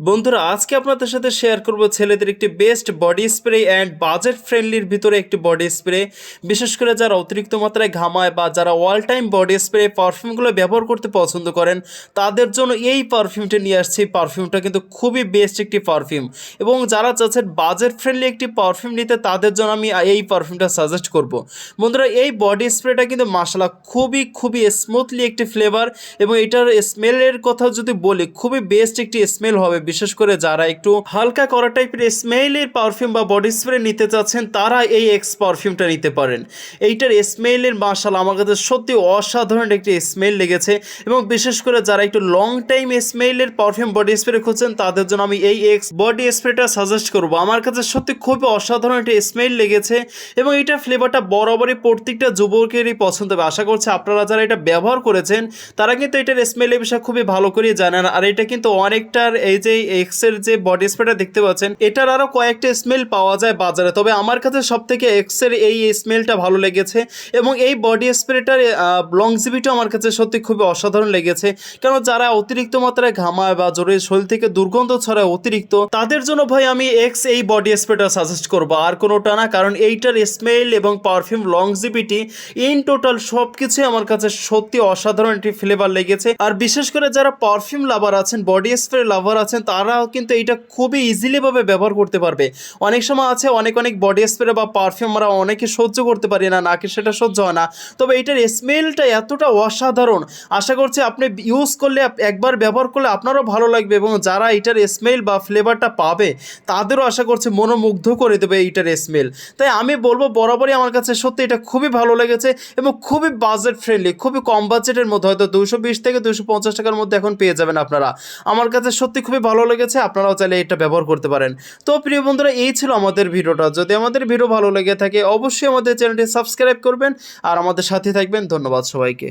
বন্ধুরা আজকে আপনাদের সাথে শেয়ার করব ছেলেদের একটি best body spray and budget ফ্রেন্ডলির ভিতরে একটি বডি স্প্রে। বিশেষ করে যারা অতিরিক্ত মাত্রায় ঘামায় বা যারা অল টাইম বডি স্প্রে পারফিউমগুলো ব্যবহার করতে পছন্দ করেন তাদের জন্য এই পারফিউমটা নিয়ে আসছি। পারফিউমটা কিন্তু খুবই বেস্ট একটি পারফিউম এবং যারা চাচ্ছেন বাজেট ফ্রেন্ডলি একটি পারফিউম নিতে তাদের জন্য আমি এই পারফিউমটা সাজেস্ট করব। বন্ধুরা এই বডি স্প্রেটা কিন্তু মাশাআল্লাহ খুবই স্মুথলি একটি ফ্লেভার এবং এটার স্মেলের কথা যদি বলি খুবই বেস্ট একটি স্মেল হবে। বিশেষ করে যারা একটু হালকা করা টাইপের স্মেলের পারফিউম বা বডি স্প্রে নিতে চাচ্ছেন তারা এই এক্স পারফিউমটা নিতে পারেন। এইটার স্মেলের মাশাআল্লাহ আমার কাছে সত্যি অসাধারণ একটি স্মেল লেগেছে এবং বিশেষ করে যারা একটু লং টাইম স্মেলের পারফিউম বডি স্প্রে খুঁজছেন তাদের জন্য আমি এই এক্স বডি স্প্রেটা সাজেস্ট করব। আমার কাছে সত্যি খুবই অসাধারণ একটি স্মেল লেগেছে এবং এইটার ফ্লেভারটা বরাবরই প্রত্যেকটা যুবকেরই পছন্দ হবে। আশা করছি আপনারা যারা এটা ব্যবহার করেছেন তারা কিন্তু এটার স্মেলের বিষয়ে খুবই ভালো করে জানেন। আর এটা কিন্তু অনেকটার এই যে এক্সের যে বডি স্প্রেটা দেখতে পাচ্ছেন এটার আরও কয়েকটা স্মেল পাওয়া যায় বাজারে, তবে আমার কাছে সব থেকে এক্সের এই স্মেলটা ভালো লেগেছে এবং এই বডি স্প্রেটার লংজিভিটিও আমার কাছে সত্যি খুবই অসাধারণ লেগেছে। কারণ যারা অতিরিক্ত মাত্রায় ঘামায় বা জোরে শরীর থেকে দুর্গন্ধ ছড়ায় অতিরিক্ত তাদের জন্য ভাই আমি এক্স এই বডি স্প্রেটা সাজেস্ট করবো, আর কোনোটা না। কারণ এইটার স্মেল এবং পারফিউম লংজিভিটি ইন টোটাল সব কিছুই আমার কাছে সত্যি অসাধারণ একটি ফ্লেভার লেগেছে। আর বিশেষ করে যারা পারফিউম লাভার আছেন বডি স্প্রে লাভার আছেন তারাও কিন্তু এটা খুবই ইজিলি ভাবে ব্যবহার করতে পারবে। অনেক সময় আছে অনেক বডি স্প্রে বা পারফিউম আমরা অনেকে সহ্য করতে পারি না, নাকি সেটা সহ্য হয় না, তবে এটার স্মেলটা এতটা অসাধারণ। আশা করছি আপনি ইউজ করলে একবার ব্যবহার করলে আপনারও ভালো লাগবে এবং যারা এটার স্মেল বা ফ্লেভারটা পাবে তাদেরও আশা করছি মনোমুগ্ধ করে দেবে এইটার স্মেল। তাই আমি বলবো বরাবরই আমার কাছে সত্যি এটা খুবই ভালো লেগেছে এবং খুবই বাজেট ফ্রেন্ডলি, খুবই কম বাজেটের মধ্যে, হয়তো 220 থেকে 250 টাকার মধ্যে এখন পেয়ে যাবেন আপনারা। আমার কাছে সত্যি খুবই ভালো লেগেছে, আপনারাও চাইলে এটা ব্যবহার করতে পারেন। তো প্রিয় বন্ধুরা এই ছিল আমাদের ভিডিওটা। যদি আমাদের ভিডিও ভালো লেগে থাকে অবশ্যই আমাদের চ্যানেলটি সাবস্ক্রাইব করবেন আর আমাদের সাথে থাকবেন। ধন্যবাদ সবাইকে।